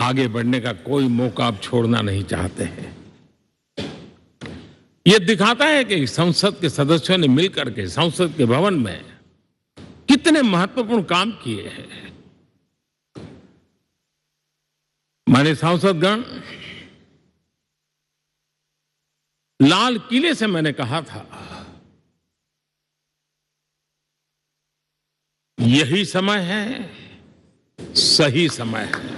आगे बढ़ने का कोई मौका अब छोड़ना नहीं चाहते हैं। यह दिखाता है कि संसद के सदस्यों ने मिलकर के संसद के भवन में कितने महत्वपूर्ण काम किए हैं। माननीय सांसदगण, लाल किले से मैंने कहा था, यही समय है, सही समय है।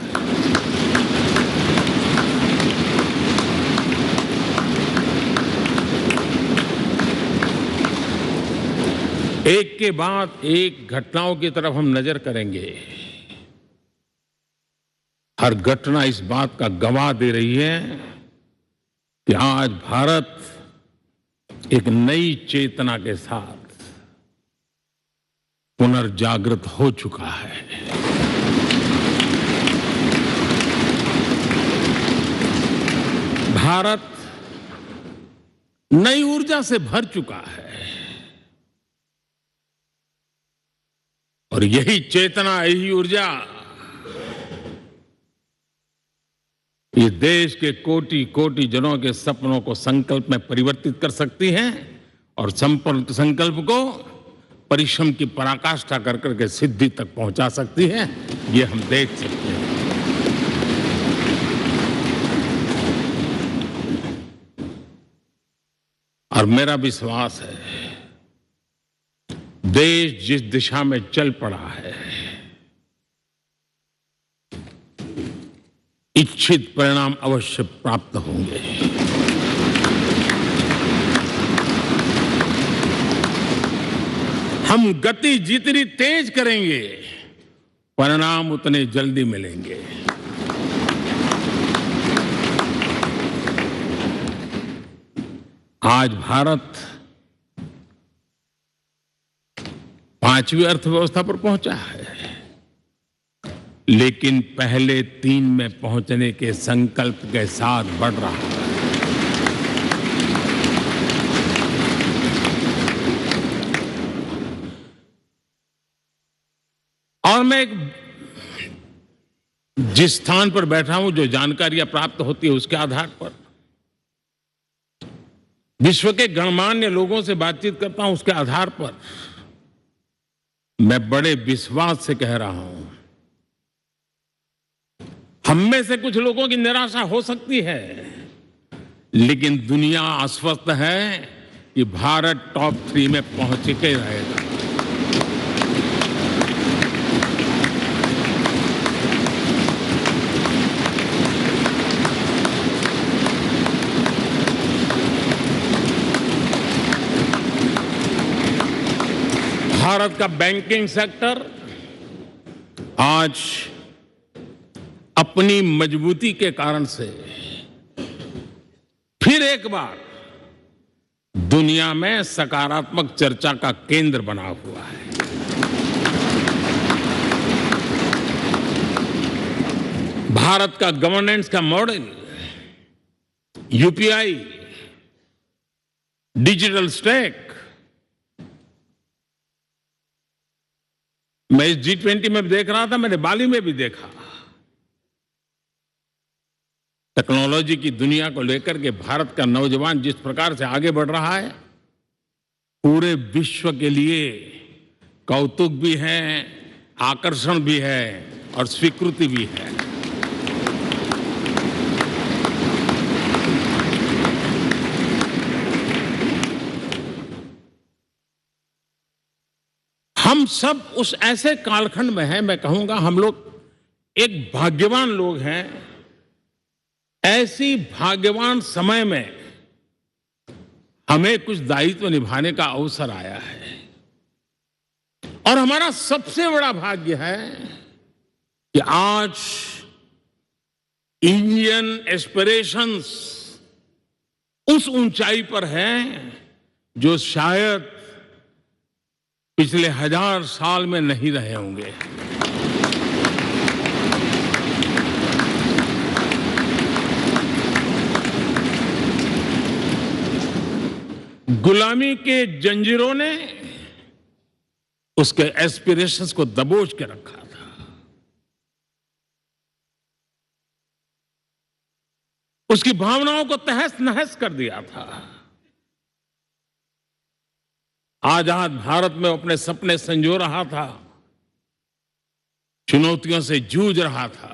एक के बाद एक घटनाओं की तरफ हम नजर करेंगे। हर घटना इस बात का गवाह दे रही है कि आज भारत एक नई चेतना के साथ पुनर्जागृत हो चुका है। भारत नई ऊर्जा से भर चुका है और यही चेतना, यही ऊर्जा ये देश के कोटि कोटि जनों के सपनों को संकल्प में परिवर्तित कर सकती है और संकल्प को परिश्रम की पराकाष्ठा कर करके सिद्धि तक पहुंचा सकती है। ये हम देख सकते हैं। और मेरा विश्वास है, देश जिस दिशा में चल पड़ा है, इच्छित परिणाम अवश्य प्राप्त होंगे। हम गति जितनी तेज करेंगे, परिणाम उतने जल्दी मिलेंगे। आज भारत 5वीं अर्थव्यवस्था पर पहुंचा है, लेकिन पहले 3 में पहुंचने के संकल्प के साथ बढ़ रहा है। और मैं जिस स्थान पर बैठा हूं, जो जानकारियां प्राप्त होती है, उसके आधार पर विश्व के गणमान्य लोगों से बातचीत करता हूं, उसके आधार पर मैं बड़े विश्वास से कह रहा हूं, हम में से कुछ लोगों की निराशा हो सकती है, लेकिन दुनिया आश्वस्त है कि भारत टॉप 3 में पहुंच के रहेगा। भारत का बैंकिंग सेक्टर आज अपनी मजबूती के कारण से फिर एक बार दुनिया में सकारात्मक चर्चा का केंद्र बना हुआ है। भारत का गवर्नेंस का मॉडल, यूपीआई, डिजिटल स्टैक, मैं इस G20 में देख रहा था, मैंने बाली में भी देखा। टेक्नोलॉजी की दुनिया को लेकर के भारत का नौजवान जिस प्रकार से आगे बढ़ रहा है, पूरे विश्व के लिए कौतुक भी है, आकर्षण भी है और स्वीकृति भी है। हम सब उस ऐसे कालखंड में हैं, मैं कहूंगा हम लोग एक भाग्यवान लोग हैं। ऐसी भाग्यवान समय में हमें कुछ दायित्व निभाने का अवसर आया है और हमारा सबसे बड़ा भाग्य है कि आज इंडियन एस्पिरेशंस उस ऊंचाई पर हैं जो शायद पिछले 1000 साल में नहीं रहे होंगे। गुलामी के जंजीरों ने उसके एस्पिरेशंस को दबोच के रखा था। उसकी भावनाओं को तहस नहस कर दिया था। आजाद भारत में अपने सपने संजो रहा था, चुनौतियों से जूझ रहा था,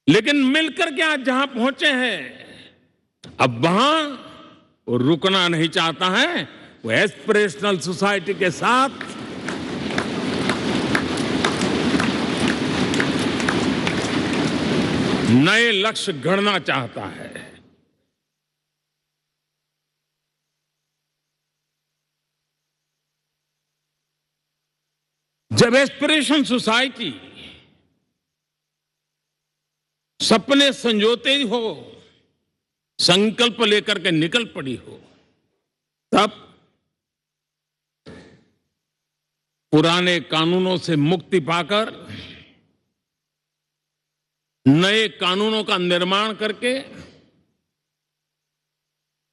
लेकिन मिलकर के आज जहां पहुंचे हैं, अब वहां वो रुकना नहीं चाहता है। वो एस्पिरेशनल सोसाइटी के साथ नए लक्ष्य गढ़ना चाहता है। जब एस्पिरेशन सोसाइटी सपने संजोते ही हो, संकल्प लेकर के निकल पड़ी हो, तब पुराने कानूनों से मुक्ति पाकर नए कानूनों का निर्माण करके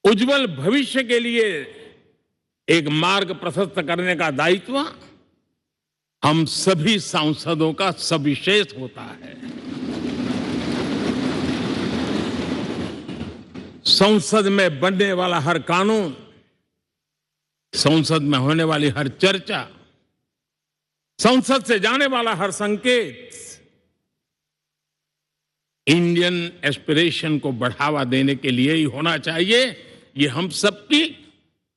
उज्जवल भविष्य के लिए एक मार्ग प्रशस्त करने का दायित्व हम सभी सांसदों का सविशेष होता है। संसद में बनने वाला हर कानून, संसद में होने वाली हर चर्चा, संसद से जाने वाला हर संकेत इंडियन एस्पिरेशन को बढ़ावा देने के लिए ही होना चाहिए। ये हम सबकी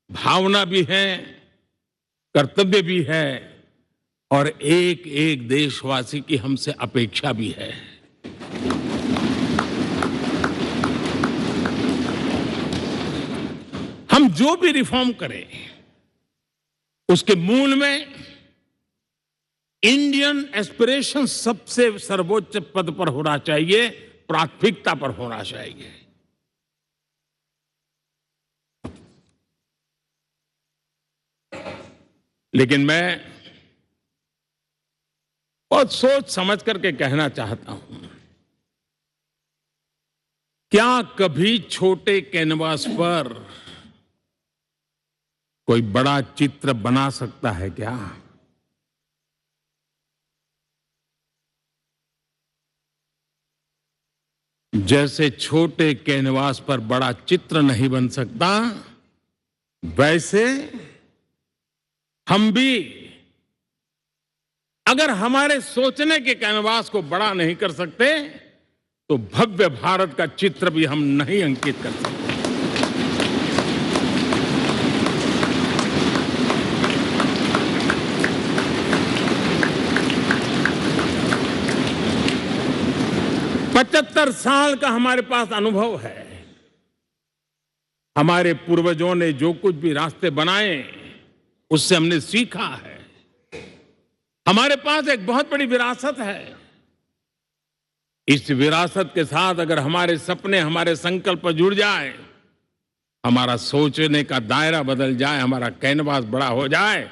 भावना भी है, कर्तव्य भी है और एक एक देशवासी की हमसे अपेक्षा भी है। हम जो भी रिफॉर्म करें, उसके मूल में इंडियन एस्पिरेशन सबसे सर्वोच्च पद पर होना चाहिए, प्राथमिकता पर होना चाहिए। लेकिन मैं बहुत सोच समझ करके कहना चाहता हूं, क्या कभी छोटे कैनवास पर कोई बड़ा चित्र बना सकता है क्या? जैसे छोटे कैनवास पर बड़ा चित्र नहीं बन सकता, वैसे हम भी अगर हमारे सोचने के कैनवास को बड़ा नहीं कर सकते, तो भव्य भारत का चित्र भी हम नहीं अंकित कर सकते। पचहत्तर साल का हमारे पास अनुभव है। हमारे पूर्वजों ने जो कुछ भी रास्ते बनाए, उससे हमने सीखा है। हमारे पास एक बहुत बड़ी विरासत है। इस विरासत के साथ अगर हमारे सपने, हमारे संकल्प जुड़ जाए, हमारा सोचने का दायरा बदल जाए, हमारा कैनवास बड़ा हो जाए,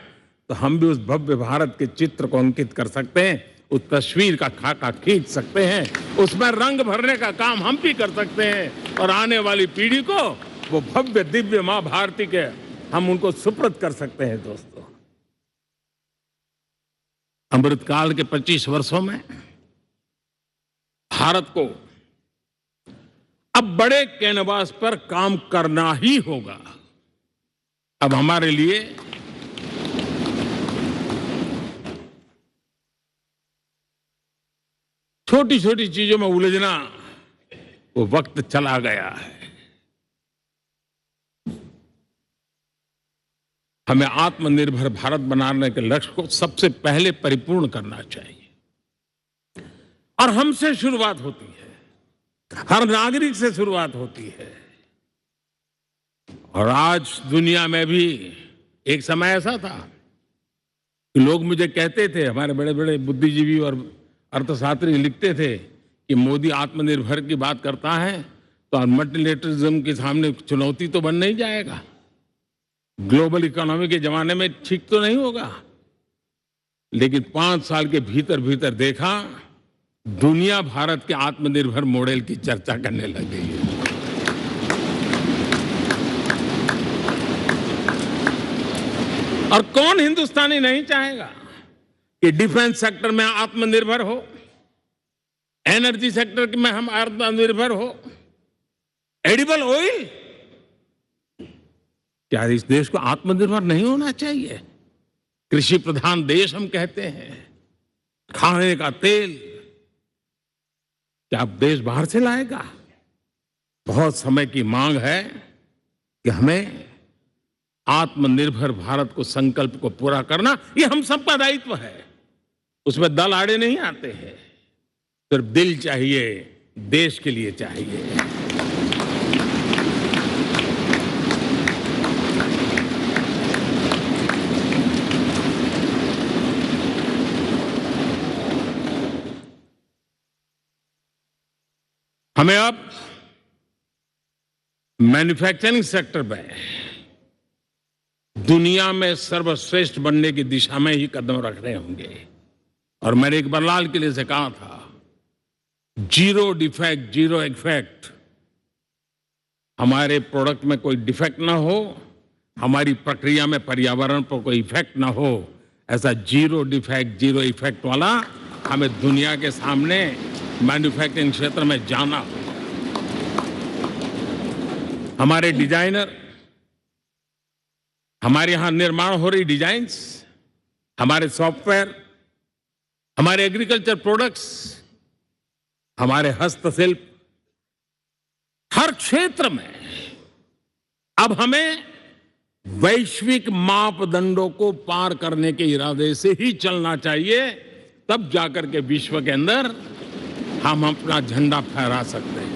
तो हम भी उस भव्य भारत के चित्र को अंकित कर सकते हैं, उस तस्वीर का खाका खींच सकते हैं, उसमें रंग भरने का काम हम भी कर सकते हैं और आने वाली पीढ़ी को वो भव्य दिव्य मां भारती के हम उनको सुपुर्द कर सकते हैं। दोस्तों, अमृतकाल के 25 वर्षों में भारत को अब बड़े कैनवास पर काम करना ही होगा। अब हमारे लिए छोटी छोटी चीजों में उलझना, वो वक्त चला गया है। हमें आत्मनिर्भर भारत बनाने के लक्ष्य को सबसे पहले परिपूर्ण करना चाहिए और हमसे शुरुआत होती है, हर नागरिक से शुरुआत होती है। और आज दुनिया में भी एक समय ऐसा था कि लोग मुझे कहते थे, हमारे बड़े बड़े बुद्धिजीवी और अर्थशास्त्री लिखते थे कि मोदी आत्मनिर्भर की बात करता है तो मल्टीलेटरलिज्म के सामने चुनौती तो बन नहीं जाएगा, ग्लोबल इकोनॉमी के जमाने में ठीक तो नहीं होगा। लेकिन 5 साल के भीतर भीतर देखा, दुनिया भारत के आत्मनिर्भर मॉडल की चर्चा करने लग गई है। और कौन हिंदुस्तानी नहीं चाहेगा कि डिफेंस सेक्टर में आत्मनिर्भर हो, एनर्जी सेक्टर में हम आत्मनिर्भर हो, एडिबल ऑयल, क्या इस देश को आत्मनिर्भर नहीं होना चाहिए? कृषि प्रधान देश हम कहते हैं। खाने का तेल क्या अब देश बाहर से लाएगा? बहुत समय की मांग है कि हमें आत्मनिर्भर भारत को संकल्प को पूरा करना, ये हम सबका दायित्व है। उसमें दल आड़े नहीं आते हैं, सिर्फ दिल चाहिए, देश के लिए चाहिए। हमें अब मैन्युफैक्चरिंग सेक्टर में दुनिया में सर्वश्रेष्ठ बनने की दिशा में ही कदम रखने होंगे। और मैंने एक बार लाल किले से कहा था, जीरो डिफेक्ट जीरो इफेक्ट। हमारे प्रोडक्ट में कोई डिफेक्ट ना हो, हमारी प्रक्रिया में पर्यावरण पर कोई इफेक्ट ना हो, ऐसा जीरो डिफेक्ट जीरो इफेक्ट वाला हमें दुनिया के सामने मैन्युफैक्चरिंग क्षेत्र में जाना होगा। हमारे डिजाइनर, हमारे यहां निर्माण हो रही डिजाइन्स, हमारे सॉफ्टवेयर, हमारे एग्रीकल्चर प्रोडक्ट्स, हमारे हस्तशिल्प, हर क्षेत्र में अब हमें वैश्विक मापदंडों को पार करने के इरादे से ही चलना चाहिए, तब जाकर के विश्व के अंदर हम अपना झंडा फहरा सकते हैं।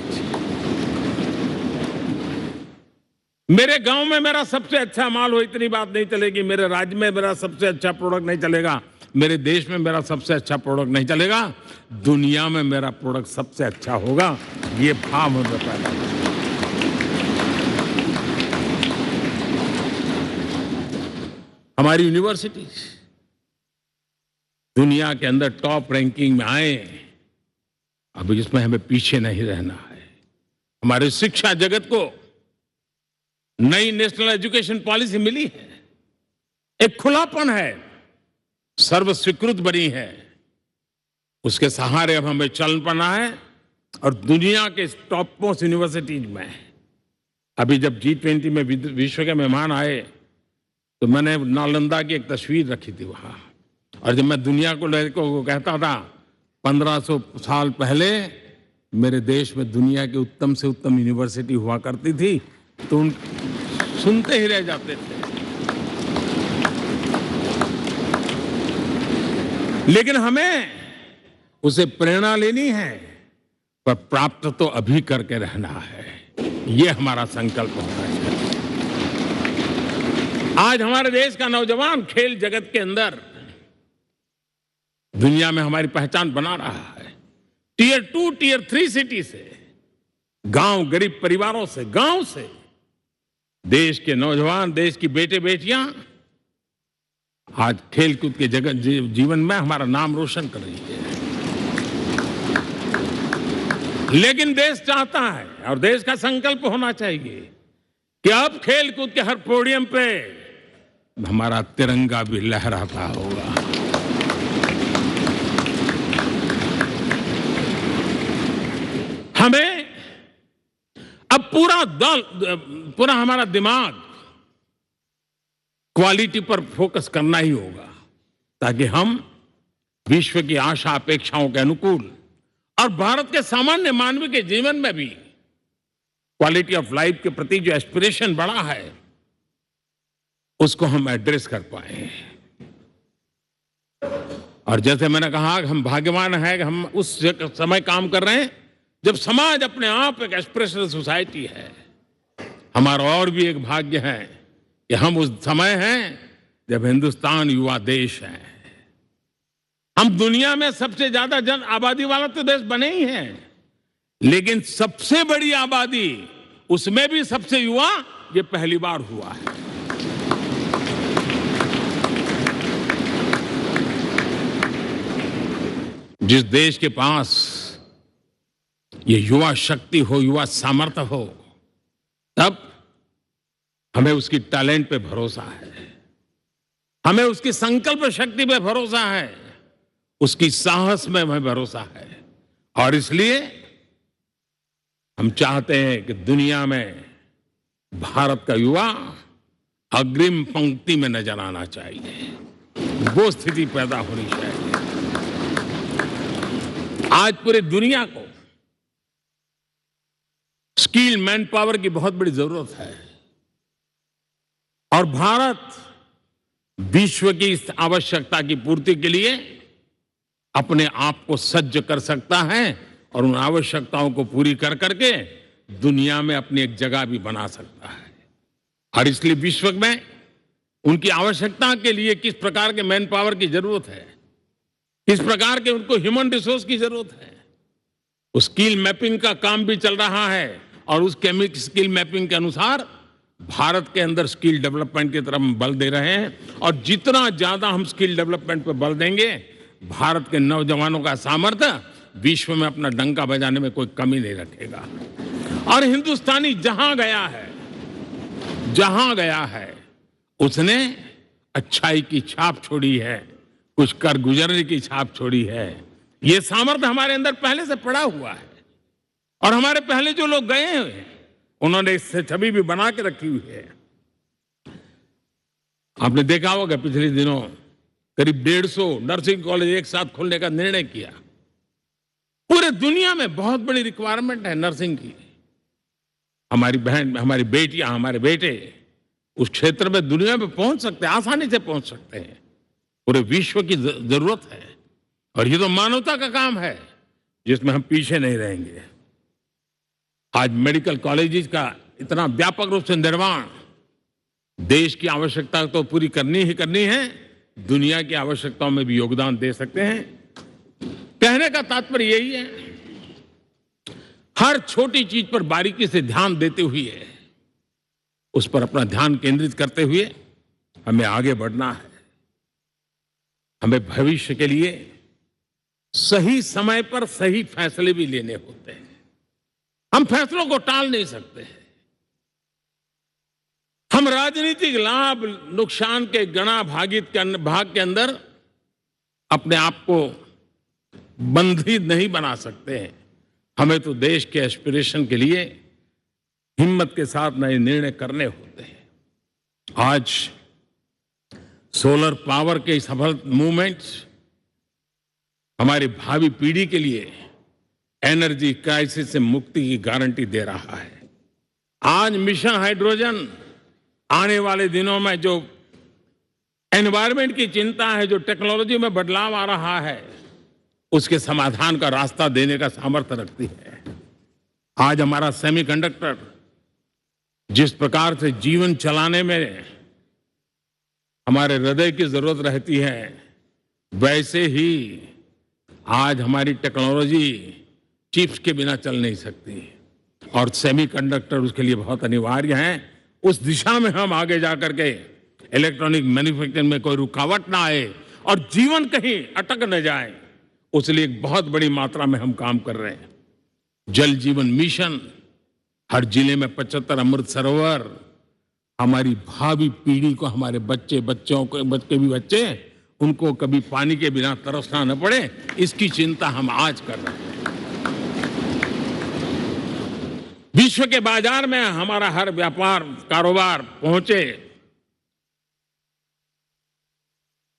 मेरे गांव में मेरा सबसे अच्छा माल हो, इतनी बात नहीं चलेगी। मेरे राज्य में मेरा सबसे अच्छा प्रोडक्ट नहीं चलेगा, मेरे देश में मेरा सबसे अच्छा प्रोडक्ट नहीं चलेगा, दुनिया में मेरा प्रोडक्ट सबसे अच्छा होगा, ये भाव हमें पैदा होगा। हमारी यूनिवर्सिटीज दुनिया के अंदर टॉप रैंकिंग में आए, अब इसमें हमें पीछे नहीं रहना है। हमारे शिक्षा जगत को नई नेशनल एजुकेशन पॉलिसी मिली है, एक खुलापन है, सर्व स्वीकृत बनी है। उसके सहारे अब हमें चल पड़ना है। और दुनिया के टॉप मोस्ट यूनिवर्सिटीज में अभी जब G20 में विश्व के मेहमान आए तो मैंने नालंदा की एक तस्वीर रखी थी वहां। और जब मैं दुनिया को कहता था 1500 साल पहले मेरे देश में दुनिया की उत्तम से उत्तम यूनिवर्सिटी हुआ करती थी, तो उन सुनते ही रह जाते थे। लेकिन हमें उसे प्रेरणा लेनी है, पर प्राप्त तो अभी करके रहना है। ये हमारा संकल्प होना चाहिए। आज हमारे देश का नौजवान खेल जगत के अंदर दुनिया में हमारी पहचान बना रहा है। टियर 2, टियर 3 सिटी से, गांव, गरीब परिवारों से, गांव से देश के नौजवान, देश की बेटे बेटियां आज खेलकूद के जगत जीवन में हमारा नाम रोशन कर रही है। लेकिन देश चाहता है और देश का संकल्प होना चाहिए कि अब खेलकूद के हर पोडियम पे हमारा तिरंगा भी लहराता होगा। हमें अब पूरा हमारा दिमाग क्वालिटी पर फोकस करना ही होगा, ताकि हम विश्व की आशा अपेक्षाओं के अनुकूल और भारत के सामान्य मानव के जीवन में भी क्वालिटी ऑफ लाइफ के प्रति जो एस्पिरेशन बढ़ा है, उसको हम एड्रेस कर पाए। और जैसे मैंने कहा कि हम भाग्यवान हैं कि हम उस समय काम कर रहे हैं जब समाज अपने आप एक एस्पिरेशनल सोसाइटी है। हमारा और भी एक भाग्य है कि हम उस समय हैं जब हिंदुस्तान युवा देश है। हम दुनिया में सबसे ज्यादा जन आबादी वाला तो देश बने ही हैं, लेकिन सबसे बड़ी आबादी, उसमें भी सबसे युवा, ये पहली बार हुआ है। जिस देश के पास ये युवा शक्ति हो, युवा सामर्थ्य हो, तब हमें उसकी टैलेंट पे भरोसा है, हमें उसकी संकल्प शक्ति पे भरोसा है, उसकी साहस में हमें भरोसा है, और इसलिए हम चाहते हैं कि दुनिया में भारत का युवा अग्रिम पंक्ति में नजर आना चाहिए, वो स्थिति पैदा होनी चाहिए। आज पूरे दुनिया को स्किल मैन पावर की बहुत बड़ी जरूरत है और भारत विश्व की इस आवश्यकता की पूर्ति के लिए अपने आप को सज्ज कर सकता है और उन आवश्यकताओं को पूरी कर करके दुनिया में अपनी एक जगह भी बना सकता है। और इसलिए विश्व में उनकी आवश्यकता के लिए किस प्रकार के मैन पावर की जरूरत है, किस प्रकार के उनको ह्यूमन रिसोर्स की जरूरत है, उस स्किल मैपिंग का काम भी चल रहा है और उस स्किल मैपिंग के अनुसार भारत के अंदर स्किल डेवलपमेंट की तरफ हम बल दे रहे हैं। और जितना ज्यादा हम स्किल डेवलपमेंट पर बल देंगे, भारत के नौजवानों का सामर्थ्य विश्व में अपना डंका बजाने में कोई कमी नहीं रखेगा। और हिंदुस्तानी जहां गया है उसने अच्छाई की छाप छोड़ी है, कुछ कर गुजरने की छाप छोड़ी है। ये सामर्थ्य हमारे अंदर पहले से पड़ा हुआ है और हमारे पहले जो लोग गए हैं उन्होंने इससे छवि भी बना के रखी हुई है। आपने देखा होगा पिछले दिनों करीब 150 नर्सिंग कॉलेज एक साथ खोलने का निर्णय किया। पूरे दुनिया में बहुत बड़ी रिक्वायरमेंट है नर्सिंग की। हमारी बहन, हमारी बेटियां, हमारे बेटे उस क्षेत्र में दुनिया में पहुंच सकते हैं, आसानी से पहुंच सकते हैं। पूरे विश्व की जरूरत है और ये तो मानवता का काम है जिसमें हम पीछे नहीं रहेंगे। आज मेडिकल कॉलेजेस का इतना व्यापक रूप से निर्माण देश की आवश्यकता तो पूरी करनी ही करनी है, दुनिया की आवश्यकताओं में भी योगदान दे सकते हैं। कहने का तात्पर्य यही है, हर छोटी चीज पर बारीकी से ध्यान देते हुए, उस पर अपना ध्यान केंद्रित करते हुए हमें आगे बढ़ना है। हमें भविष्य के लिए सही समय पर सही फैसले भी लेने होते हैं। हम फैसलों को टाल नहीं सकते। हम राजनीतिक लाभ नुकसान के गणा भाग के अंदर अपने आप को बंधित नहीं बना सकते हैं। हमें तो देश के एस्पिरेशन के लिए हिम्मत के साथ नए निर्णय करने होते हैं। आज सोलर पावर के सफल मूवमेंट्स हमारी भावी पीढ़ी के लिए एनर्जी क्राइसिस से मुक्ति की गारंटी दे रहा है। आज मिशन हाइड्रोजन आने वाले दिनों में जो एनवायरमेंट की चिंता है, जो टेक्नोलॉजी में बदलाव आ रहा है, उसके समाधान का रास्ता देने का सामर्थ्य रखती है। आज हमारा सेमीकंडक्टर जिस प्रकार से जीवन चलाने में हमारे हृदय की जरूरत रहती है, वैसे ही आज हमारी टेक्नोलॉजी चिप्स के बिना चल नहीं सकती और सेमीकंडक्टर उसके लिए बहुत अनिवार्य है। उस दिशा में हम आगे जाकर के इलेक्ट्रॉनिक मैन्युफैक्चरिंग में कोई रुकावट ना आए और जीवन कहीं अटक न जाए, उसके लिए एक बहुत बड़ी मात्रा में हम काम कर रहे हैं। जल जीवन मिशन, हर जिले में 75 अमृत सरोवर, हमारी भावी पीढ़ी को, हमारे बच्चे उनको कभी पानी के बिना तरसना न पड़े, इसकी चिंता हम आज कर रहे हैं। विश्व के बाजार में हमारा हर व्यापार कारोबार पहुंचे,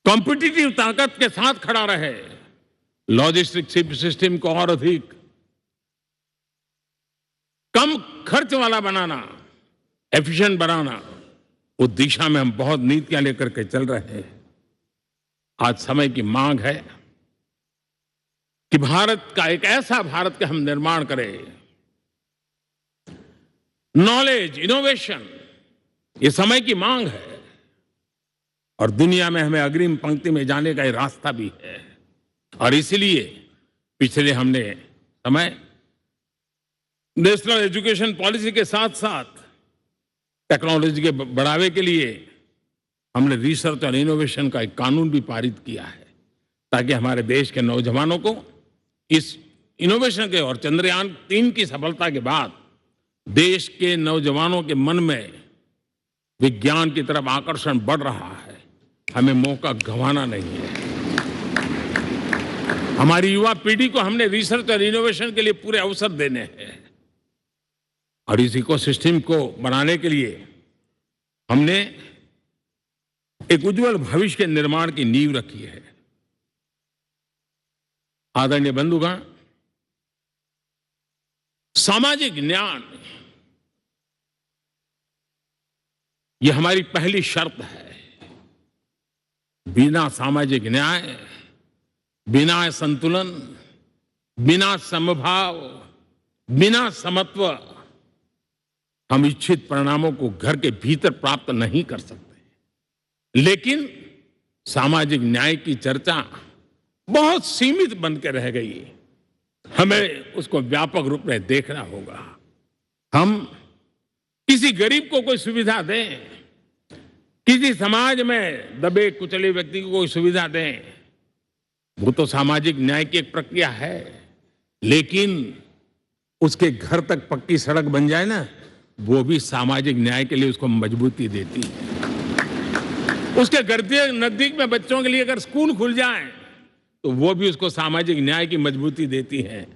कॉम्पिटिटिव ताकत के साथ खड़ा रहे, लॉजिस्टिक सिस्टम को और अधिक कम खर्च वाला बनाना, एफिशिएंट बनाना, उस दिशा में हम बहुत नीतियां लेकर के चल रहे हैं। आज समय की मांग है कि भारत का एक ऐसा भारत का हम निर्माण करें। नॉलेज, इनोवेशन, ये समय की मांग है और दुनिया में हमें अग्रिम पंक्ति में जाने का ये रास्ता भी है। और इसीलिए पिछले हमने समय नेशनल एजुकेशन पॉलिसी के साथ साथ टेक्नोलॉजी के बढ़ावे के लिए हमने रिसर्च और इनोवेशन का एक कानून भी पारित किया है, ताकि हमारे देश के नौजवानों को इस इनोवेशन के और चंद्रयान 3 की सफलता के बाद देश के नौजवानों के मन में विज्ञान की तरफ आकर्षण बढ़ रहा है। हमें मौका गंवाना नहीं है। हमारी युवा पीढ़ी को हमने रिसर्च और इनोवेशन के लिए पूरे अवसर देने हैं और इस इकोसिस्टम को बनाने के लिए हमने एक उज्जवल भविष्य के निर्माण की नींव रखी है। आदरणीय बंधुगण, सामाजिक न्याय ये हमारी पहली शर्त है। बिना सामाजिक न्याय, बिना संतुलन, बिना समभाव, बिना समत्व हम इच्छित परिणामों को घर के भीतर प्राप्त नहीं कर सकते। लेकिन सामाजिक न्याय की चर्चा बहुत सीमित बन के रह गई। हमें उसको व्यापक रूप में देखना होगा। हम किसी गरीब को कोई सुविधा दें, किसी समाज में दबे कुचले व्यक्ति को कोई सुविधा दें, वो तो सामाजिक न्याय की एक प्रक्रिया है। लेकिन उसके घर तक पक्की सड़क बन जाए ना, वो भी सामाजिक न्याय के लिए उसको मजबूती देती है। उसके घर के नजदीक में बच्चों के लिए अगर स्कूल खुल जाए तो वो भी उसको सामाजिक न्याय की मजबूती देती है।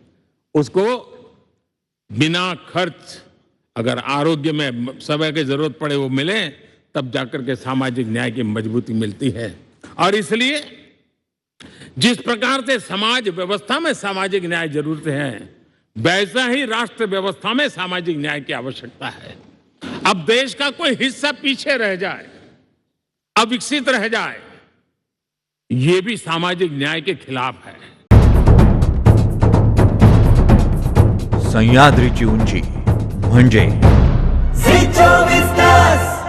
उसको बिना खर्च अगर आरोग्य में समय की जरूरत पड़े वो मिले, तब जाकर के सामाजिक न्याय की मजबूती मिलती है। और इसलिए जिस प्रकार से समाज व्यवस्था में सामाजिक न्याय जरूरत है, वैसा ही राष्ट्र व्यवस्था में सामाजिक न्याय की आवश्यकता है। अब देश का कोई हिस्सा पीछे रह जाए, अविकसित रह जाए, ये भी सामाजिक न्याय के खिलाफ है। सह्याद्रीची उंची म्हणजे झी 24 तास।